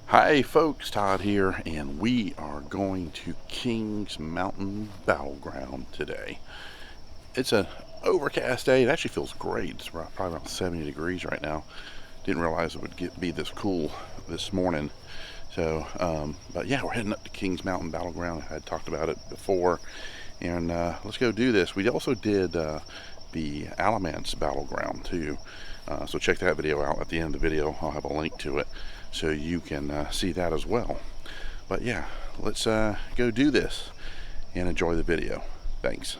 Hi folks, Todd here, and we are going to Kings Mountain Battleground today. It's an overcast day. It actually feels great. It's probably around 70 degrees right now. Didn't realize it would be this cool this morning. So, but yeah, we're heading up to Kings Mountain Battleground. I had talked about it before, and let's go do this. We also did the Alamance Battleground too. So check that video out. At the end of the video, I'll have a link to it so you can see that as well. But yeah, let's go do this and enjoy the video. Thanks.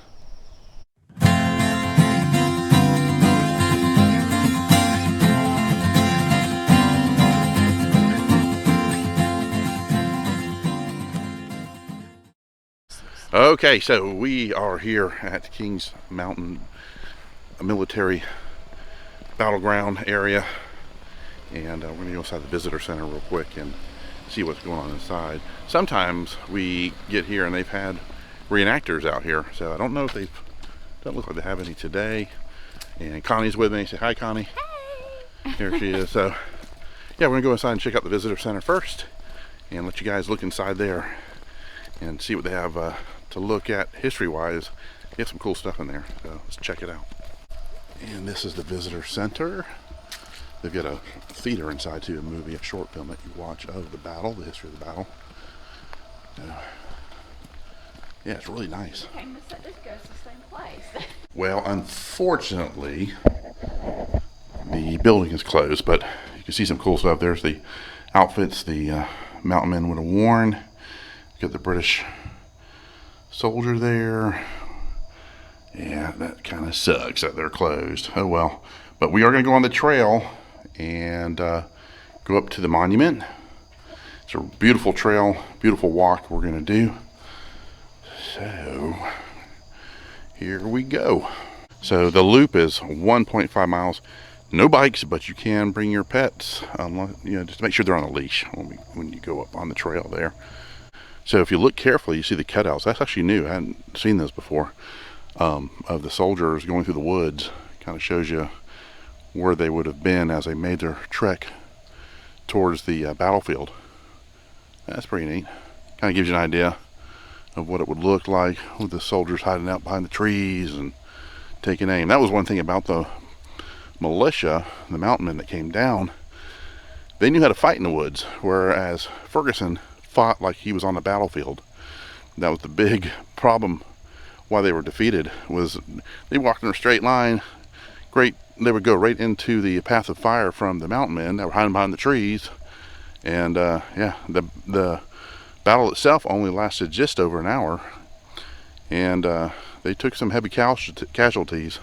Okay, so we are here at Kings Mountain Military Battleground area, and we're gonna go inside the visitor center real quick and see what's going on inside. Sometimes we get here and they've had reenactors out here, so I don't know if don't look like they have any today. And Connie's with me. Say hi, Connie. Hey. Here she is. So yeah, we're gonna go inside and check out the visitor center first and let you guys look inside there and see what they have to look at history-wise. They have some cool stuff in there, so let's check it out. And this is the visitor center. They've got a theater inside too, a short film that you watch of the battle, the history of the battle. Yeah, it's really nice. Okay, this goes to the same place. Well, unfortunately, the building is closed, but you can see some cool stuff. There's the outfits the mountain men would have worn. Got the British soldier there. Yeah, that kind of sucks that they're closed. Oh well. But we are going to go on the trail and go up to the monument. It's a beautiful trail, beautiful walk we're going to do. So, here we go. So the loop is 1.5 miles. No bikes, but you can bring your pets. Just to make sure they're on a leash when you go up on the trail there. So if you look carefully, you see the cutouts. That's actually new. I hadn't seen those before. Of the soldiers going through the woods. Kind of shows you where they would have been as they made their trek towards the battlefield. That's pretty neat. Kind of gives you an idea of what it would look like with the soldiers hiding out behind the trees and taking aim. That was one thing about the militia, the mountain men that came down. They knew how to fight in the woods, whereas Ferguson fought like he was on the battlefield. That was the big problem why they were defeated, was they walked in a straight line. They would go right into the path of fire from the mountain men that were hiding behind the trees. And yeah, the battle itself only lasted just over an hour, and they took some heavy casualties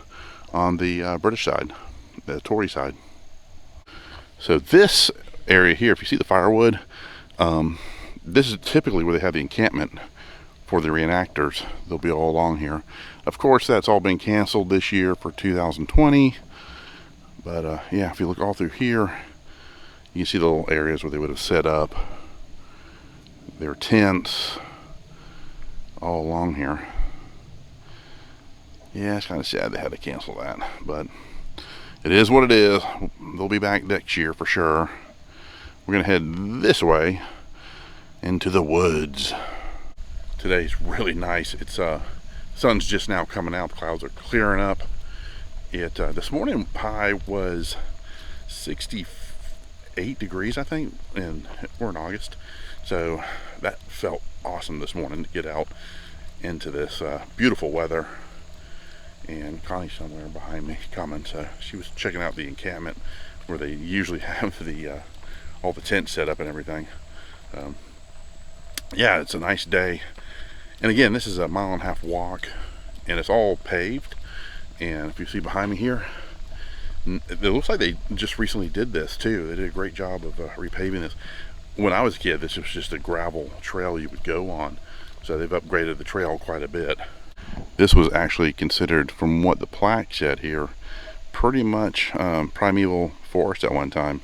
on the British side, the Tory side. So this area here, if you see the firewood, this is typically where they have the encampment for the reenactors. They'll be all along here. Of course, that's all been canceled this year for 2020. But yeah, if you look all through here, you can see the little areas where they would have set up their tents all along here. Yeah, it's kind of sad they had to cancel that, but it is what it is. They'll be back next year for sure. We're gonna head this way into the woods. Today's really nice. It's sun's just now coming out. The clouds are clearing up. This morning high was 68 degrees, I think, and we're in August, so that felt awesome this morning to get out into this beautiful weather. And Connie's somewhere behind me coming, so she was checking out the encampment where they usually have the all the tents set up and everything. Yeah, it's a nice day. And again, this is a 1.5 mile walk, and it's all paved. And if you see behind me here, it looks like they just recently did this too. They did a great job of repaving this. When I was a kid, this was just a gravel trail you would go on. So they've upgraded the trail quite a bit. This was actually considered, from what the plaque said here, pretty much primeval forest at one time.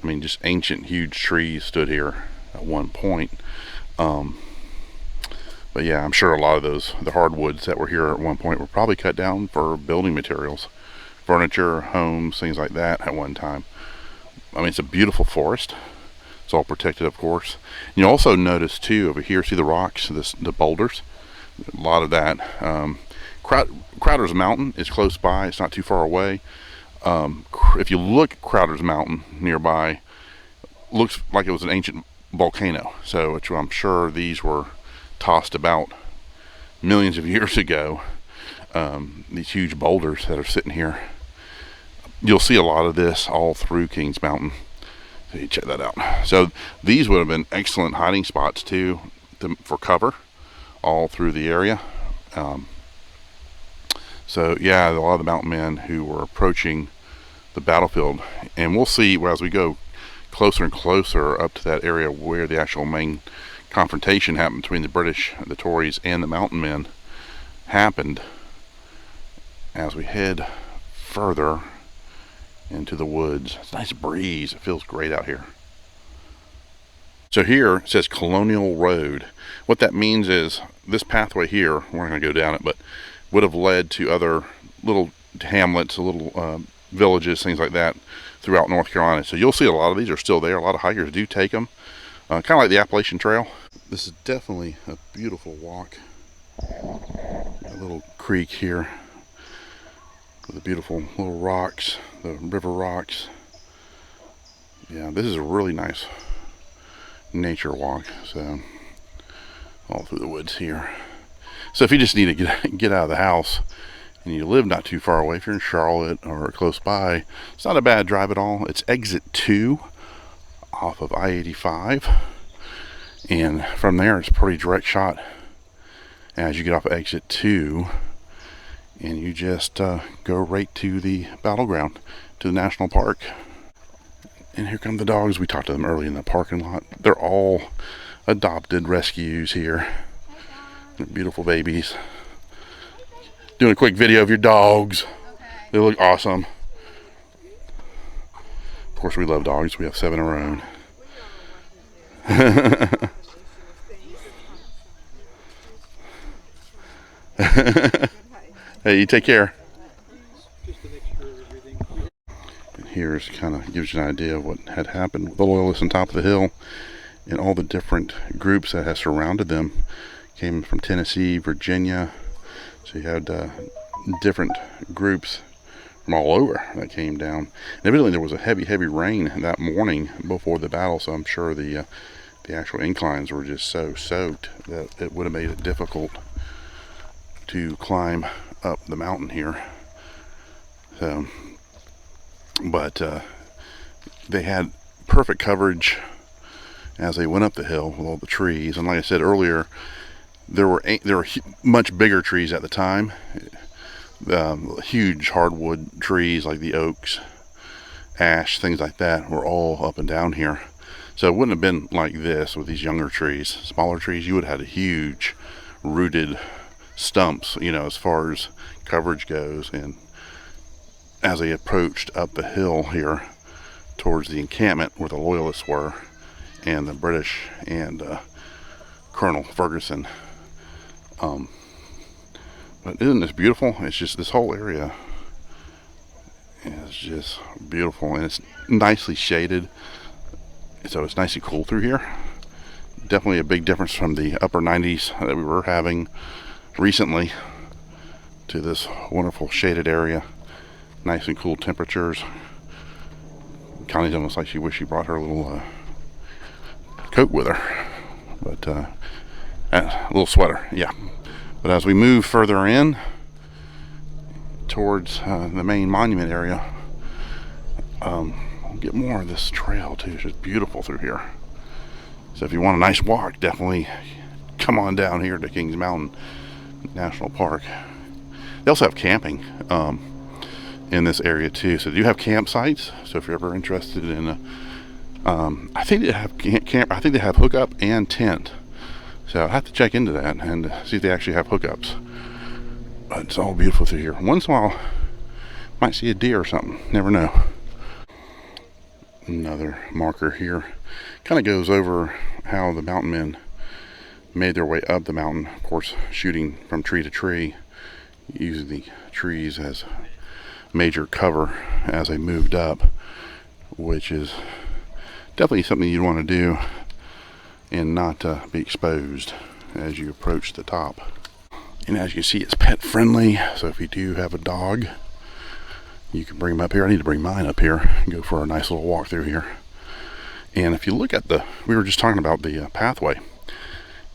I mean, just ancient, huge trees stood here at one point. But yeah, I'm sure a lot of the hardwoods that were here at one point were probably cut down for building materials, furniture, homes, things like that at one time. I mean, it's a beautiful forest. It's It's all protected, of course. You also notice too over here, see the rocks, the boulders, a lot of that. Crowder's Mountain is close by. It's not too far away. If you look at Crowder's Mountain nearby, looks like it was an ancient volcano. So, which I'm sure these were tossed about millions of years ago. These huge boulders that are sitting here. You'll see a lot of this all through Kings Mountain. So you check that out. So these would have been excellent hiding spots too, for cover all through the area. So yeah, a lot of the mountain men who were approaching the battlefield, and we'll see as we go closer and closer up to that area where the actual main confrontation happened between the British, the Tories, and the mountain men happened. As we head further into the woods, it's a nice breeze. It feels great out here. So here it says Colonial Road. What that means is this pathway here, we're not going to go down it, but would have led to other little hamlets, little villages, things like that throughout North Carolina. So you'll see a lot of these are still there. A lot of hikers do take them, kind of like the Appalachian Trail. This is definitely a beautiful walk. A little creek here with the beautiful little rocks, the river rocks. Yeah, this is a really nice nature walk. So all through the woods here. So if you just need to get out of the house and you live not too far away, if you're in Charlotte or close by, it's not a bad drive at all. It's exit 2 off of I-85, and from there it's a pretty direct shot as you get off of exit 2, and you just go right to the battleground, to the national park. And here come the dogs. We talked to them early in the parking lot. They're all adopted rescues here. They're beautiful babies. Doing a quick video of your dogs. Okay. They look awesome. Of course, we love dogs. We have 7 of our own. Hey, you take care. And here's kind of gives you an idea of what had happened with the Loyalists on top of the hill, and all the different groups that have surrounded them. Came from Tennessee, Virginia. So you had different groups from all over that came down. And evidently there was a heavy rain that morning before the battle, so I'm sure the actual inclines were just so soaked that it would have made it difficult to climb up the mountain here. So, but they had perfect coverage as they went up the hill with all the trees. And like I said earlier, there were much bigger trees at the time. Huge hardwood trees like the oaks, ash, things like that were all up and down here. So it wouldn't have been like this with these younger trees. Smaller trees, you would have had a huge rooted stumps, you know, as far as coverage goes. And as they approached up the hill here towards the encampment where the Loyalists were, and the British and Colonel Ferguson, but isn't this beautiful? It's just, this whole area is just beautiful, and it's nicely shaded, so it's nice and cool through here. Definitely a big difference from the upper 90s that we were having recently to this wonderful shaded area. Nice and cool temperatures. Connie's almost like she wished she brought her little coat with her, but a little sweater, yeah. But as we move further in towards the main monument area, we'll get more of this trail too. It's just beautiful through here. So if you want a nice walk, definitely come on down here to Kings Mountain National Park. They also have camping in this area too. So they do have campsites. So if you're ever interested in I think they have I think they have hookup and tent. So I have to check into that and see if they actually have hookups. But it's all beautiful through here. Once in a while, might see a deer or something. Never know. Another marker here. Kind of goes over how the mountain men made their way up the mountain. Of course, shooting from tree to tree, using the trees as major cover as they moved up, which is definitely something you'd want to do and not be exposed as you approach the top. And as you can see, it's pet friendly, so if you do have a dog, you can bring them up here. I need to bring mine up here and go for a nice little walk through here. And if you look at we were just talking about the pathway,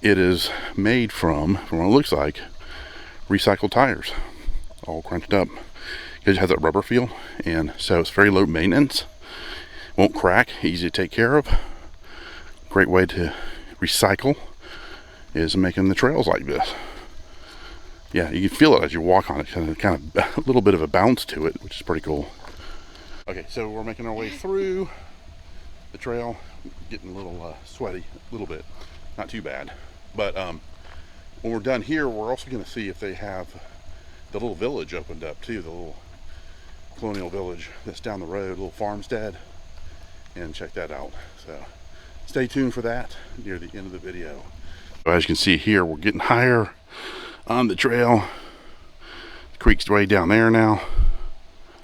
it is made from what it looks like, recycled tires, all crunched up. It has that rubber feel, and so it's very low maintenance, won't crack, easy to take care of. Great way to recycle is making the trails like this. Yeah, you can feel it as you walk on it, kind of a little bit of a bounce to it, which is pretty cool. Okay, so we're making our way through the trail, getting a little sweaty, a little bit, not too bad. But when we're done here, we're also going to see if they have the little village opened up too, the little colonial village that's down the road, little farmstead, and check that out. So stay tuned for that near the end of the video. So as you can see here, we're getting higher on the trail. The creek's way down there now,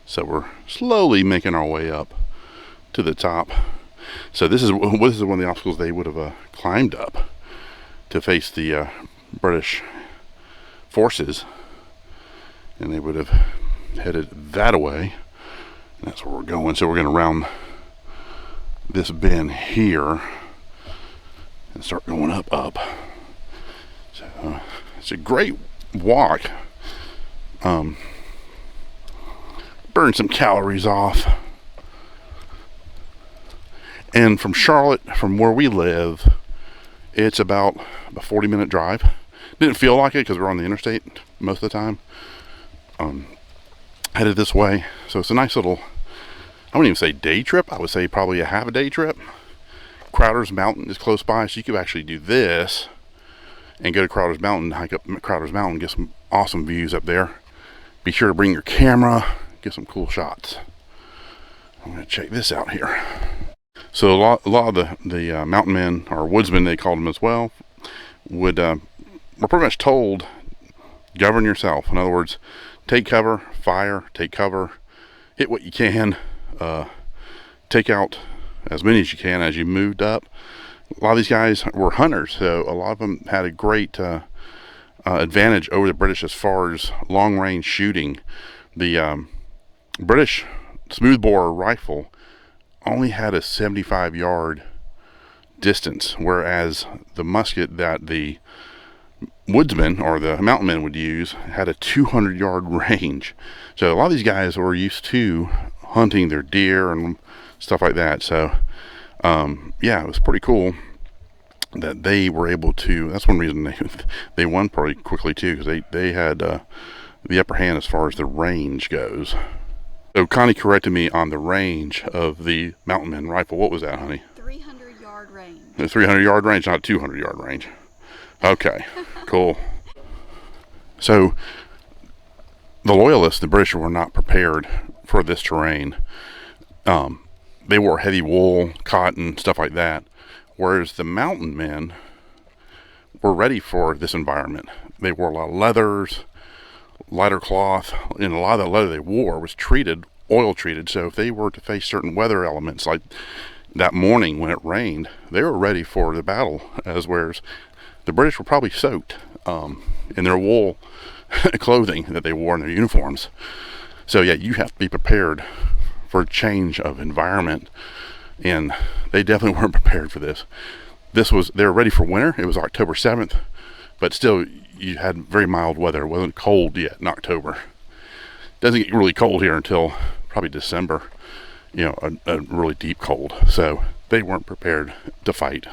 so we're slowly making our way up to the top. So this is one of the obstacles they would have climbed up to face the British forces, and they would have headed that way, and that's where we're going. So we're going to round this bend here and start going up. So it's a great walk. Burn some calories off. And from Charlotte, from where we live, it's about a 40-minute drive. Didn't feel like it because we're on the interstate most of the time. Headed this way, so it's a nice little, I wouldn't even say day trip, I would say probably a half a day trip. Crowder's Mountain is close by, so you could actually do this and go to Crowder's Mountain, hike up Crowder's Mountain, get some awesome views up there. Be sure to bring your camera, get some cool shots. I'm going to check this out here. So a lot of the mountain men, or woodsmen they called them as well, were pretty much told, govern yourself. In other words, take cover, fire, take cover, hit what you can, take out as many as you can as you moved up. A lot of these guys were hunters, so a lot of them had a great advantage over the British as far as long range shooting. The British smoothbore rifle only had a 75-yard distance, whereas the musket that the woodsmen or the mountain men would use had a 200-yard range. So a lot of these guys were used to hunting their deer and stuff like that. So yeah, it was pretty cool that they were able to. That's one reason they won pretty quickly too, because they had the upper hand as far as the range goes. So Connie corrected me on the range of the mountain men rifle. What was that, honey? 300-yard range. A 300-yard range, not a 200-yard range. Okay, cool. So the Loyalists, the British, were not prepared for this terrain. They wore heavy wool, cotton, stuff like that, whereas the mountain men were ready for this environment. They wore a lot of leathers, lighter cloth, and a lot of the leather they wore was oil treated, so if they were to face certain weather elements, like that morning when it rained, they were ready for the battle, whereas the British were probably soaked in their wool clothing that they wore in their uniforms. So yeah, you have to be prepared for a change of environment, and they definitely weren't prepared for this. They were ready for winter. It was October 7th, but still you had very mild weather. It wasn't cold yet in October. It doesn't get really cold here until probably December, a really deep cold. So they weren't prepared to fight.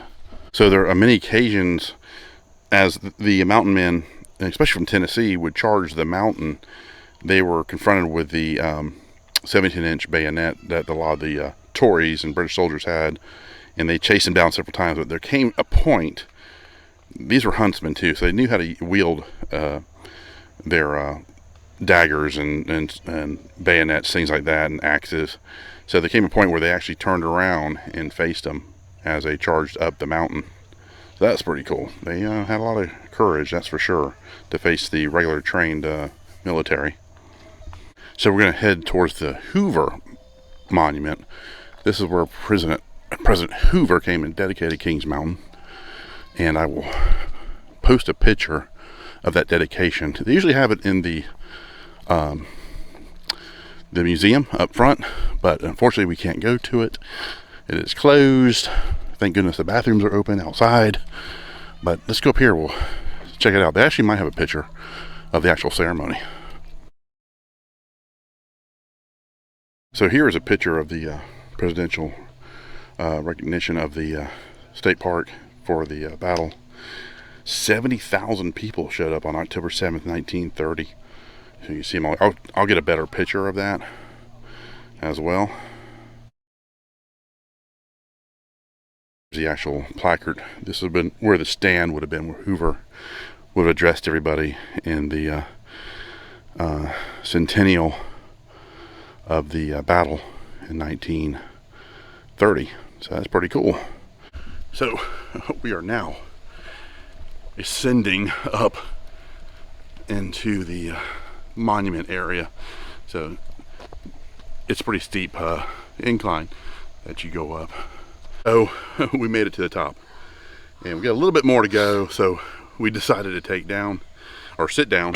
So there are many occasions as the mountain men, especially from Tennessee, would charge the mountain. They were confronted with the 17-inch bayonet that a lot of the Tories and British soldiers had, and they chased them down several times. But there came a point, these were huntsmen too, so they knew how to wield their daggers and bayonets, things like that, and axes. So there came a point where they actually turned around and faced them as they charged up the mountain. So that's pretty cool. They had a lot of courage, that's for sure, to face the regular trained military. So we're going to head towards the Hoover Monument. This is where President President Hoover came and dedicated Kings Mountain, and I will post a picture of that dedication. They usually have it in the museum up front, but unfortunately we can't go to it. It is closed. Thank goodness the bathrooms are open outside. But let's go up here. We'll check it out. They actually might have a picture of the actual ceremony. So here is a picture of the presidential recognition of the state park for the battle. 70,000 people showed up on October 7th, 1930. So you see them all. I'll get a better picture of that as well. The actual placard. This would have been where the stand would have been, where Hoover would have addressed everybody in the centennial of the battle in 1930. So that's pretty cool. So we are now ascending up into the monument area. So it's pretty steep incline that you go up. So we made it to the top, and we got a little bit more to go, so we decided to sit down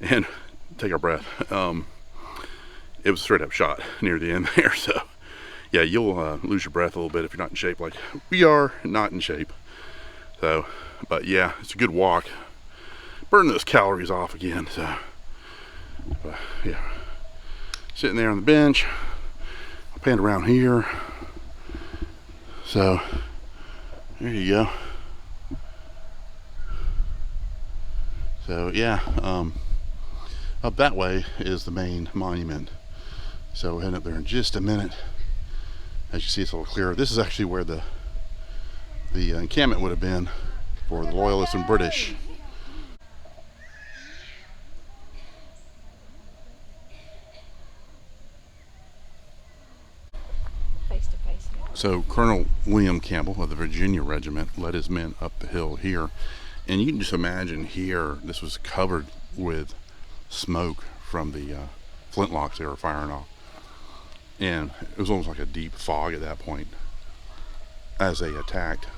and take our breath. It was a straight up shot near the end there, so yeah, you'll lose your breath a little bit if you're not in shape like we are not in shape. So, but yeah, it's a good walk. Burn those calories off again. So yeah, sitting there on the bench. I'll pan around here. So there you go. So yeah, up that way is the main monument. So we'll head up there in just a minute. As you see, it's a little clearer. This is actually where the encampment would have been for the Loyalists and British. So Colonel William Campbell of the Virginia Regiment led his men up the hill here. And you can just imagine here, this was covered with smoke from the flintlocks they were firing off. And it was almost like a deep fog at that point as they attacked.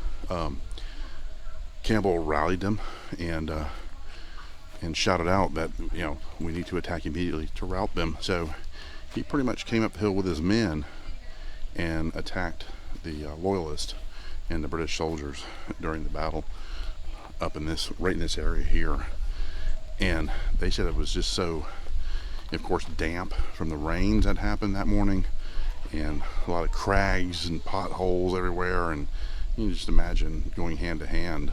Campbell rallied them and shouted out that, you know, we need to attack immediately to rout them. So he pretty much came up the hill with his men and attacked the Loyalists and the British soldiers during the battle up in this, right in this area here. And they said it was just so, of course, damp from the rains that happened that morning, and a lot of crags and potholes everywhere, and you can just imagine going hand to hand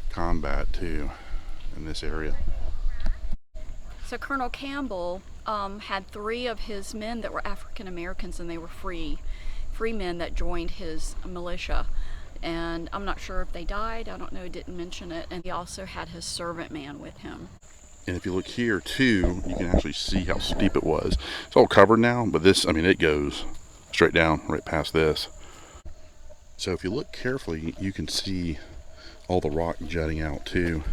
combat too in this area. So Colonel Campbell had 3 of his men that were African Americans, and they were free men that joined his militia. And I'm not sure if they died, I don't know, didn't mention it. And he also had his servant man with him. And if you look here too, you can actually see how steep it was. It's all covered now, but this, I mean, it goes straight down right past this. So if you look carefully, you can see all the rock jutting out too,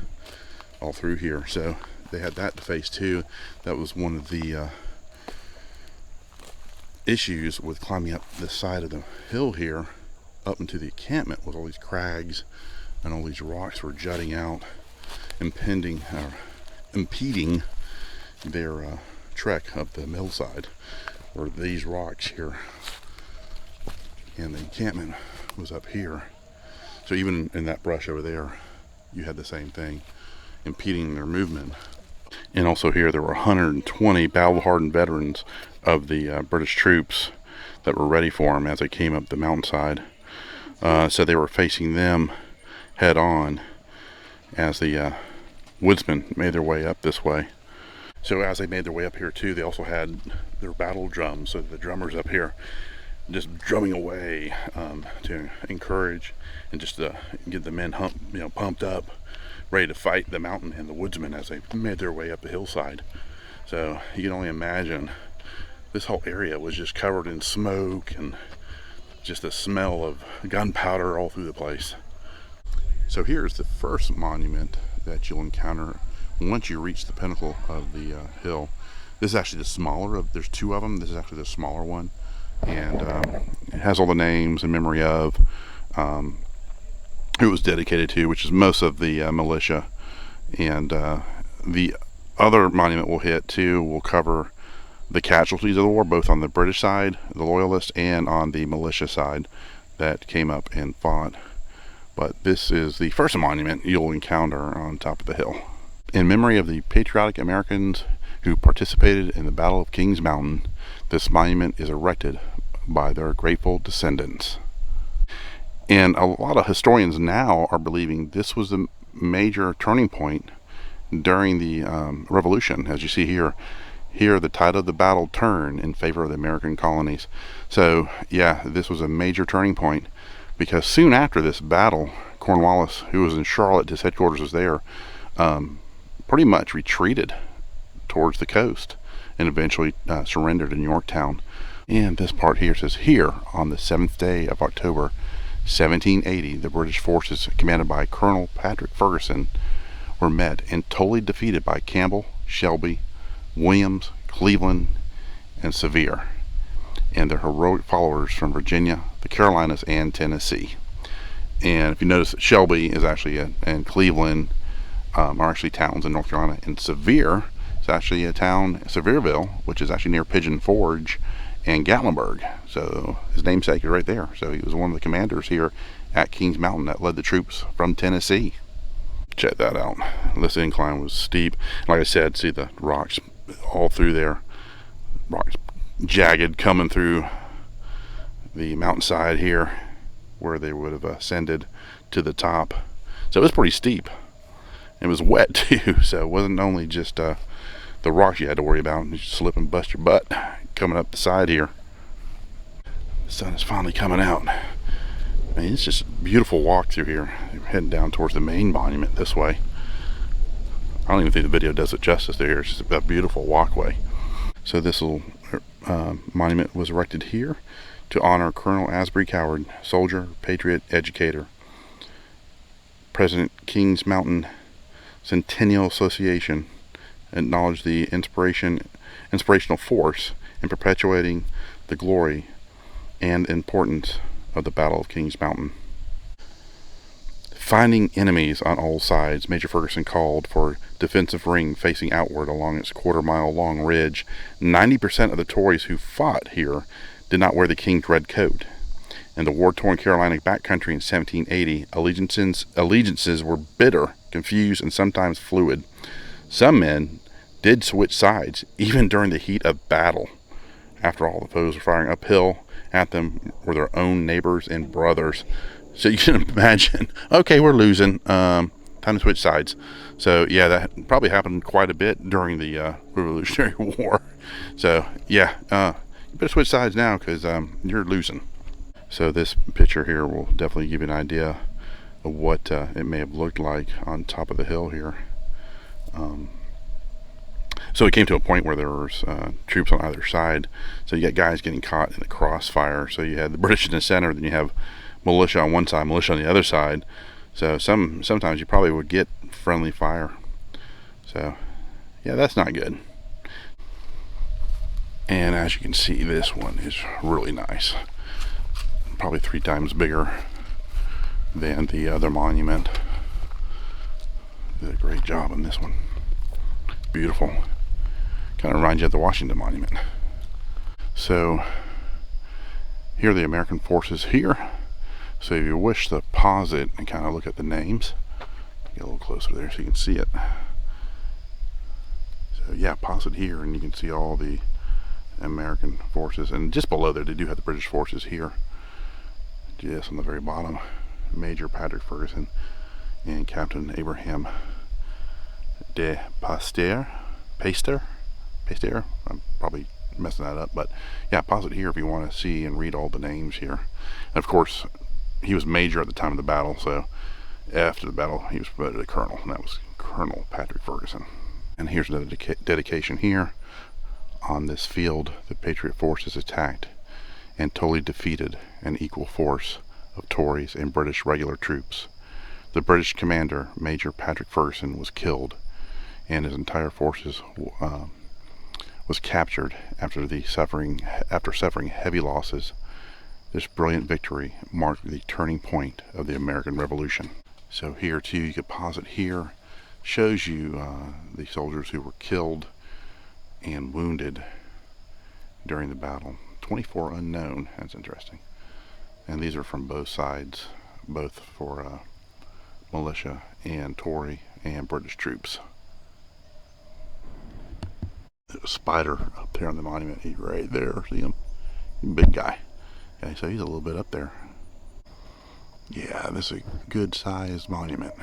all through here. So they had that to face too. That was one of the issues with climbing up the side of the hill here up into the encampment, with all these crags and all these rocks were jutting out, impeding their trek up the hillside, or these rocks here, and the encampment was up here. So even in that brush over there, you had the same thing, impeding their movement. And also here there were 120 battle-hardened veterans of the British troops that were ready for them as they came up the mountainside. So they were facing them head on as the woodsmen made their way up this way. So as they made their way up here too, they also had their battle drums. So the drummers up here just drumming away to encourage and just to get the men pumped up, ready to fight the mountain and the woodsmen as they made their way up the hillside. So you can only imagine, this whole area was just covered in smoke and just the smell of gunpowder all through the place. So here's the first monument that you'll encounter once you reach the pinnacle of the hill. This is actually the smaller of, there's 2 of them. This is actually the smaller one. and it has all the names in memory of who it was dedicated to, which is most of the militia. And the other monument we'll hit too will cover the casualties of the war, both on the British side, the Loyalist, and on the militia side that came up and fought. But this is the first monument you'll encounter on top of the hill. In memory of the patriotic Americans who participated in the Battle of Kings Mountain, this monument is erected by their grateful descendants. And a lot of historians now are believing this was the major turning point during the Revolution. As you see here, the tide of the battle turned in favor of the American colonies. So yeah, this was a major turning point, because soon after this battle, Cornwallis, who was in Charlotte, his headquarters was there, pretty much retreated towards the coast and eventually surrendered in Yorktown. And this part here says, here on the 7th day of October 1780, the British forces commanded by Colonel Patrick Ferguson were met and totally defeated by Campbell, Shelby, Williams, Cleveland, and Sevier, and their heroic followers from Virginia, the Carolinas, and Tennessee. And if you notice, Shelby is actually and Cleveland are actually towns in North Carolina, and Sevier is actually a town, Sevierville, which is actually near Pigeon Forge and Gatlinburg. So his namesake is right there. So he was one of the commanders here at Kings Mountain that led the troops from Tennessee. Check that out. This incline was steep. Like I said, see the rocks all through there. Rocks jagged coming through the mountainside here where they would have ascended to the top. So it was pretty steep. It was wet too, so it wasn't only just the rocks you had to worry about. You slip and bust your butt coming up the side here. The sun is finally coming out. I mean, it's just a beautiful walk through here. You're heading down towards the main monument this way. I don't even think the video does it justice there. It's just a beautiful walkway. So this little monument was erected here to honor Colonel Asbury Coward, soldier, patriot, educator. President Kings Mountain Centennial Association acknowledged the inspirational force in perpetuating the glory and importance of the Battle of Kings Mountain. Finding enemies on all sides, Major Ferguson called for defensive ring facing outward along its quarter-mile long ridge. 90% of the Tories who fought here did not wear the King's red coat. In the war-torn Carolina backcountry in 1780, allegiances were bitter, confused, and sometimes fluid. Some men did switch sides, even during the heat of battle. After all, the foes were firing uphill at them were their own neighbors and brothers. So you can imagine, okay, we're losing, time to switch sides. So yeah, that probably happened quite a bit during the Revolutionary War. So yeah, you better switch sides now, because you're losing. So this picture here will definitely give you an idea of what it may have looked like on top of the hill here. So it came to a point where there was troops on either side. So you got guys getting caught in the crossfire. So you had the British in the center, then you have militia on one side, militia on the other side. So sometimes you probably would get friendly fire. So yeah, that's not good. And as you can see, this one is really nice. Probably 3 times bigger than the other monument. Did a great job on this one. Beautiful. Kind of reminds you of the Washington Monument. So here are the American forces here. So if you wish to pause it and kind of look at the names, get a little closer there so you can see it. So yeah, pause it here and you can see all the American forces. And just below there, they do have the British forces here. Just on the very bottom, Major Patrick Ferguson and Captain Abraham de Peyster. I'm probably messing that up, but yeah, pause it here if you want to see and read all the names here. And of course, he was major at the time of the battle, so after the battle, he was promoted to colonel, and that was Colonel Patrick Ferguson. And here's another dedication here. On this field, the Patriot forces attacked and totally defeated an equal force of Tories and British regular troops. The British commander, Major Patrick Ferguson, was killed, and his entire forces was captured after suffering heavy losses. This brilliant victory marked the turning point of the American Revolution. So here too, you could pause it here. Shows you the soldiers who were killed and wounded during the battle. 24 unknown. That's interesting. And these are from both sides, both for militia and Tory and British troops. There's a spider up there on the monument. He's right there. See him? Big guy. Okay, so he's a little bit up there. Yeah, this is a good sized monument.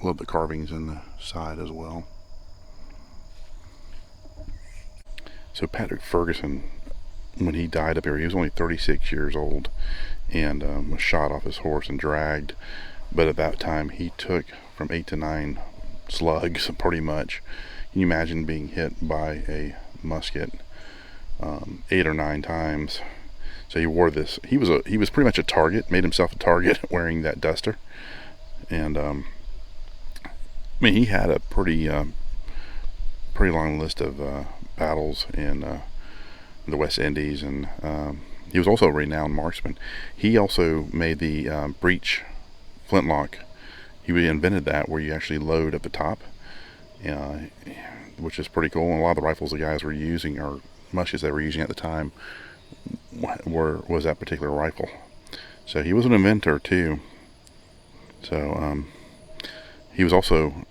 Love the carvings in the side as well. So Patrick Ferguson, when he died up here, he was only 36 years old and was shot off his horse and dragged. But at that time, he took from 8 to 9 slugs, pretty much. Can you imagine being hit by a musket 8 or 9 times? So he wore this. He was pretty much a target. Made himself a target wearing that duster. And I mean, he had a pretty long list of battles in the West Indies, and he was also a renowned marksman. He also made the breech flintlock. He invented that, where you actually load at the top, which is pretty cool. And a lot of the rifles the guys were using, or muskets they were using at the time, was that particular rifle. So he was an inventor too. So he was also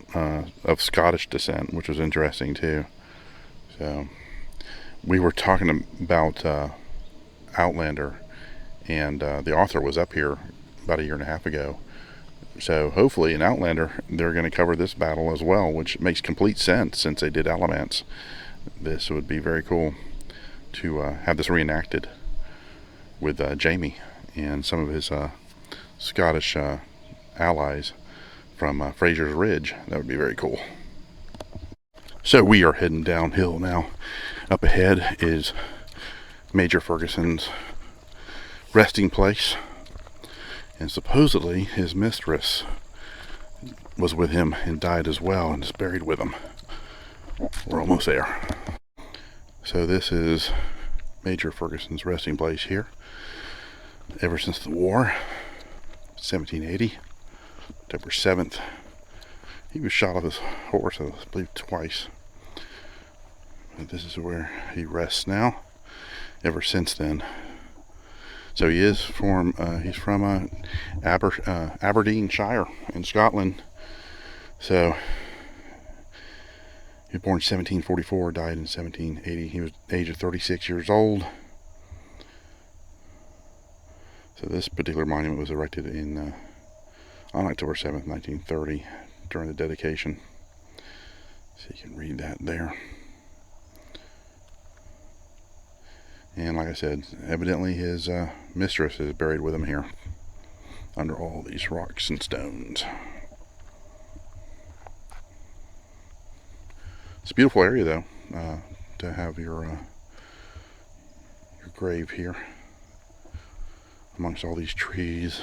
of Scottish descent, which was interesting too. So we were talking about Outlander, and the author was up here about 1.5 years ago. So hopefully in Outlander they're going to cover this battle as well, which makes complete sense since they did Alamance. This would be very cool to have this reenacted with Jamie and some of his Scottish allies from Fraser's Ridge. That would be very cool. So we are heading downhill now. Up ahead is Major Ferguson's resting place, and supposedly his mistress was with him and died as well and is buried with him. We're almost there. So this is Major Ferguson's resting place here. Ever since the war, 1780, October 7th, he was shot off his horse, I believe, twice. But this is where he rests now, ever since then. So he is he's from Aberdeenshire in Scotland. So he was born in 1744, died in 1780. He was the age of 36 years old. So this particular monument was erected on October 7th, 1930, during the dedication. So you can read that there. And like I said, evidently his mistress is buried with him here, under all these rocks and stones. It's a beautiful area, though, to have your grave here, amongst all these trees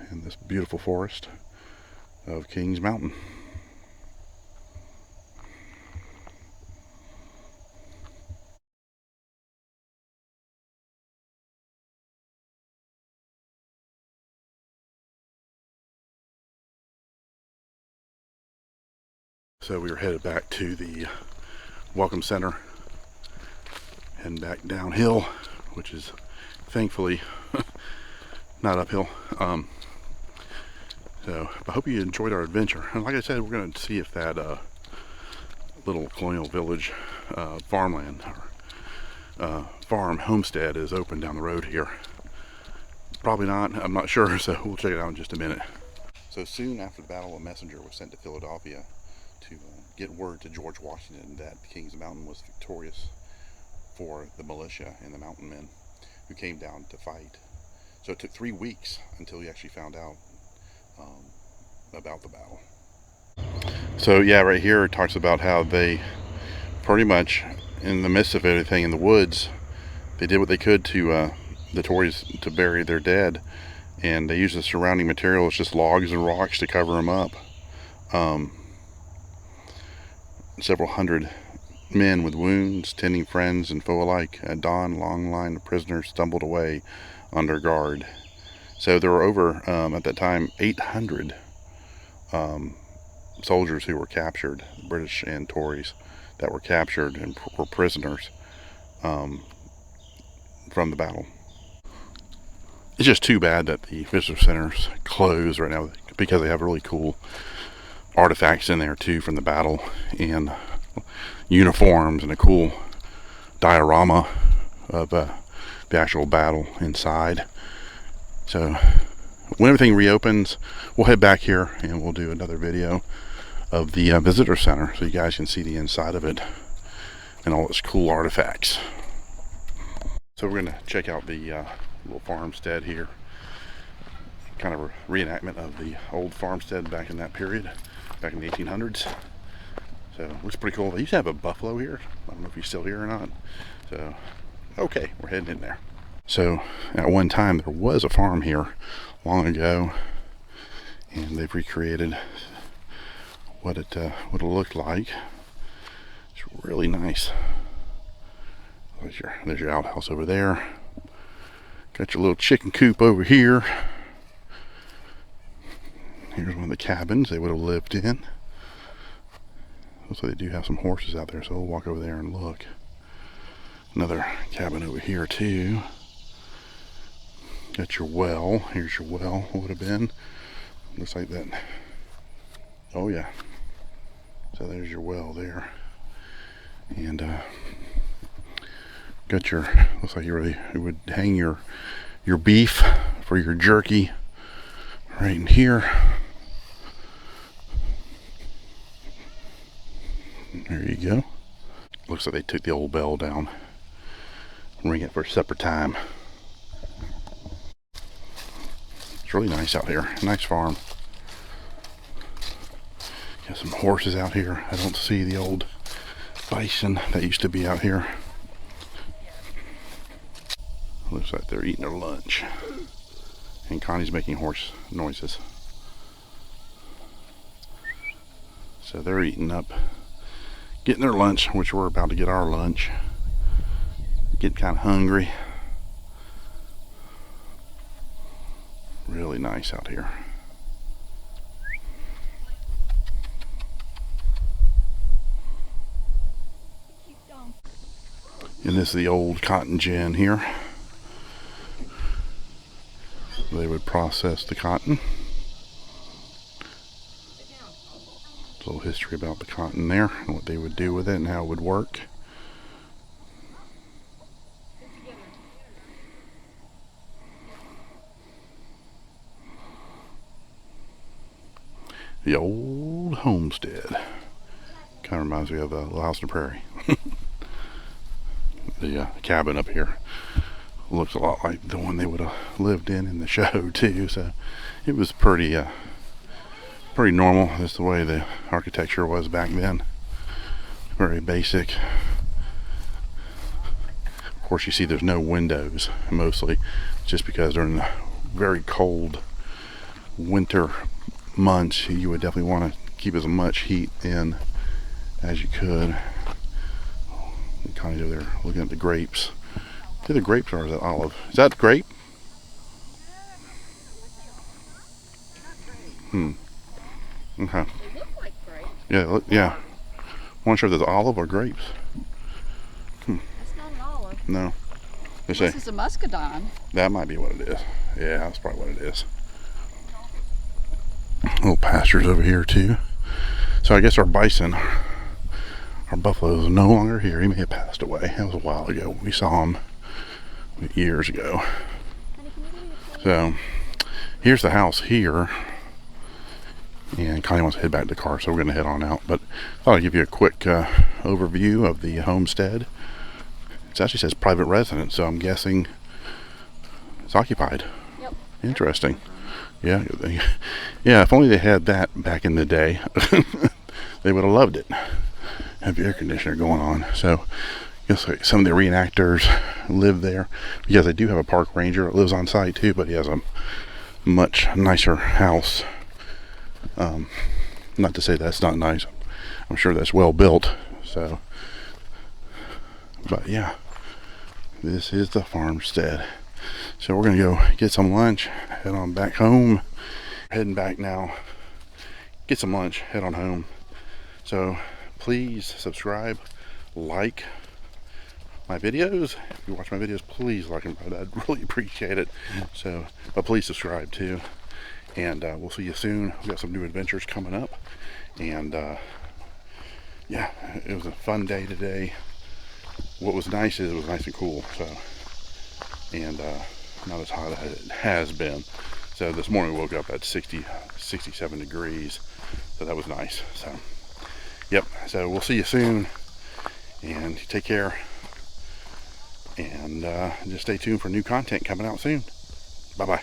in this beautiful forest of Kings Mountain. So we were headed back to the Welcome Center and back downhill, which is thankfully not uphill. So I hope you enjoyed our adventure. And like I said, we're going to see if that little colonial village farmland or farm homestead is open down the road here. Probably not. I'm not sure. So we'll check it out in just a minute. So soon after the battle, a messenger was sent to Philadelphia to get word to George Washington that Kings Mountain was victorious for the militia and the mountain men who came down to fight. So it took 3 weeks until he actually found out about the battle. So yeah, right here it talks about how they pretty much, in the midst of everything in the woods, they did what they could to the Tories to bury their dead, and they used the surrounding materials, just logs and rocks, to cover them up. Several hundred men with wounds, tending friends and foe alike. At dawn, long line of prisoners stumbled away under guard. So there were over, at that time, 800 soldiers who were captured, British and Tories, that were captured and were prisoners from the battle. It's just too bad that the visitor center's closed right now, because they have really cool artifacts in there too from the battle, and uniforms, and a cool diorama of the actual battle inside. So when everything reopens, we'll head back here and we'll do another video of the visitor center, so you guys can see the inside of it and all its cool artifacts. So we're going to check out the little farmstead here, kind of a reenactment of the old farmstead back in that period, back in the 1800s. So it looks pretty cool. They used to have a buffalo here. I don't know if he's still here or not. So okay, we're heading in there. So at one time there was a farm here long ago, and they've recreated what it looked like. It's really nice. There's your outhouse over there. Got your little chicken coop over here. Here's one of the cabins they would have lived in. Looks like they do have some horses out there, so we'll walk over there and look. Another cabin over here too. Got your well. Here's your well, would have been. Looks like that. Oh yeah. So there's your well there. And got your, looks like you would hang your beef for your jerky right in here. There you go. Looks like they took the old bell down. Ring it for supper time. It's really nice out here. Nice farm. Got some horses out here. I don't see the old bison that used to be out here. Looks like they're eating their lunch. And Connie's making horse noises. So they're eating up, getting their lunch, which we're about to get our lunch. Getting kind of hungry. Really nice out here. And this is the old cotton gin here. They would process the cotton. A little history about the cotton there, and what they would do with it and how it would work. The old homestead. Kind of reminds me of a Little House on the Prairie. The cabin up here looks a lot like the one they would have lived in the show too. So it was pretty normal. That's the way the architecture was back then. Very basic. Of course, you see there's no windows mostly, just because during the very cold winter months you would definitely want to keep as much heat in as you could. Connie's over there looking at the grapes. Is the grapes or is that olive? Is that grape? Okay. They look like grapes. Yeah, yeah. I'm not sure if there's olive or grapes. It's not an olive. No. They say This is a muscadine. that might be what it is. Yeah, that's probably what it is. Little pastures over here too. So I guess our bison, our buffalo, is no longer here. He may have passed away. That was a while ago. We saw him years ago. So here's the house here. And Connie wants to head back to the car, so we're going to head on out. But I thought I'd give you a quick overview of the homestead. It actually says private residence, so I'm guessing it's occupied. Yep. Interesting. Yeah, yeah. If only they had that back in the day, they would have loved it. Have the air conditioner going on. So I guess like some of the reenactors live there, because they do have a park ranger that lives on site too, but he has a much nicer house. Not to say that's not nice. I'm sure that's well built. So, but yeah, this is the farmstead. So we're gonna go get some lunch, head on back home. Heading back now, get some lunch, head on home. So please subscribe, like my videos. If you watch my videos, please like them. I'd really appreciate it. So, but please subscribe too. And we'll see you soon. We've got some new adventures coming up. And yeah, it was a fun day today. What was nice is it was nice and cool. So, and not as hot as it has been. So this morning we woke up at 67 degrees. So that was nice. So, yep. So we'll see you soon. And take care. And just stay tuned for new content coming out soon. Bye-bye.